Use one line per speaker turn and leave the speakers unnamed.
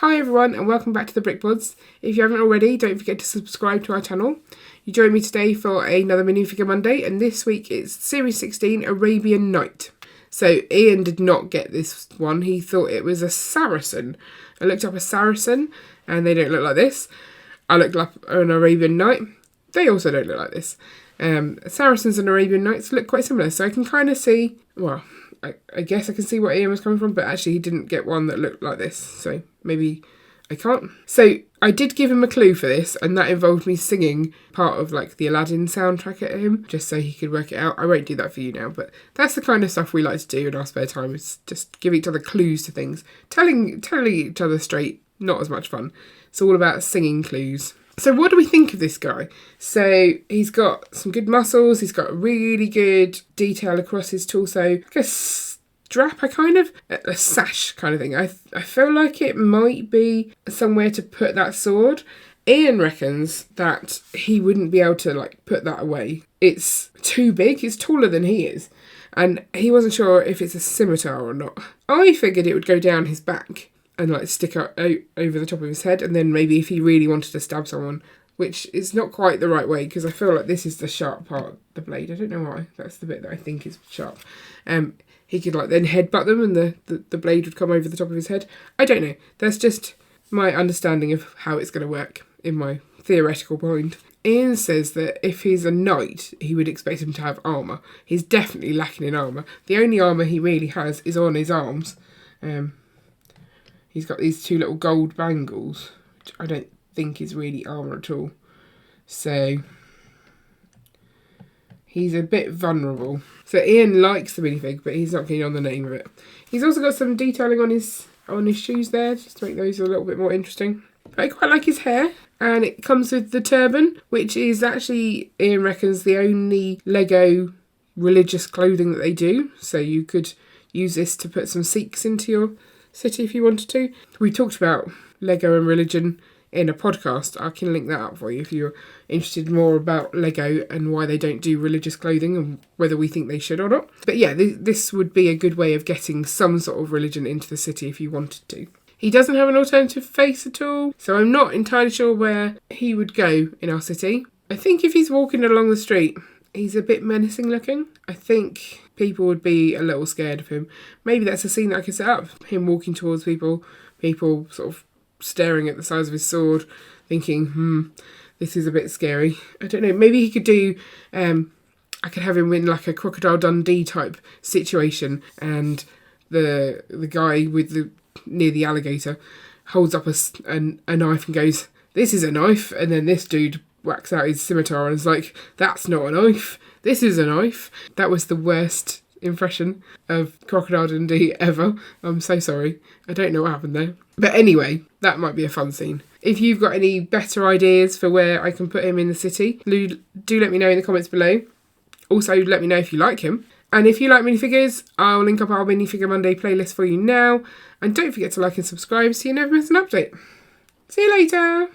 Hi everyone and welcome back to the Brick Pods. If you haven't already, don't forget to subscribe to our channel. You join me today for another Minifigure Monday, and this week it's Series 16 Arabian Knight. So Ian did not get this one, he thought it was a Saracen. I looked up a Saracen and they don't look like this. I looked up an Arabian Knight, they also don't look like this. Saracens and Arabian Knights look quite similar, so I can kind of see, well, I guess I can see where Ian was coming from, but actually he didn't get one that looked like this, so maybe I can't. So I did give him a clue for this, and that involved me singing part of like the Aladdin soundtrack at him, just so he could work it out. I won't do that for you now, but that's the kind of stuff we like to do in our spare time, is just give each other clues to things. Telling each other straight, not as much fun. It's all about singing clues. So what do we think of this guy? So he's got some good muscles, he's got really good detail across his torso, like a strap, a sash kind of thing. I feel like it might be somewhere to put that sword. Ian reckons that he wouldn't be able to like put that away. It's too big, it's taller than he is. And he wasn't sure if it's a scimitar or not. I figured it would go down his back and like stick out over the top of his head, and then maybe if he really wanted to stab someone, which is not quite the right way, because I feel like this is the sharp part of the blade. I don't know why, that's the bit that I think is sharp. He could like then headbutt them and the blade would come over the top of his head. I don't know, that's just my understanding of how it's going to work in my theoretical mind. Ian says that if he's a knight, he would expect him to have armour. He's definitely lacking in armour. The only armour he really has is on his arms. He's got these two little gold bangles, which I don't think is really armour at all. So he's a bit vulnerable. So Ian likes the minifig, but he's not keen on the name of it. He's also got some detailing on his shoes there, just to make those a little bit more interesting. But I quite like his hair, and it comes with the turban, which is actually, Ian reckons, the only Lego religious clothing that they do. So you could use this to put some Sikhs into your city if you wanted to. We talked about Lego and religion in a podcast. I can link that up for you if you're interested more about Lego and why they don't do religious clothing and whether we think they should or not. But yeah, this would be a good way of getting some sort of religion into the city if you wanted to. He doesn't have an alternative face at all, so I'm not entirely sure where he would go in our city. I think if he's walking along the street, he's a bit menacing looking. I think people would be a little scared of him. Maybe that's a scene that I could set up. Him walking towards people sort of staring at the size of his sword, thinking, this is a bit scary. I don't know, maybe he could do, I could have him in like a Crocodile Dundee type situation, and the guy near the alligator holds up a knife and goes, "This is a knife," and then this dude whacks out his scimitar and is like, "That's not a knife, this is a knife." That was the worst impression of Crocodile Dundee ever. I'm so sorry. I don't know what happened there. But anyway, that might be a fun scene. If you've got any better ideas for where I can put him in the city, do let me know in the comments below. Also, let me know if you like him. And if you like minifigures, I'll link up our Minifigure Monday playlist for you now. And don't forget to like and subscribe so you never miss an update. See you later!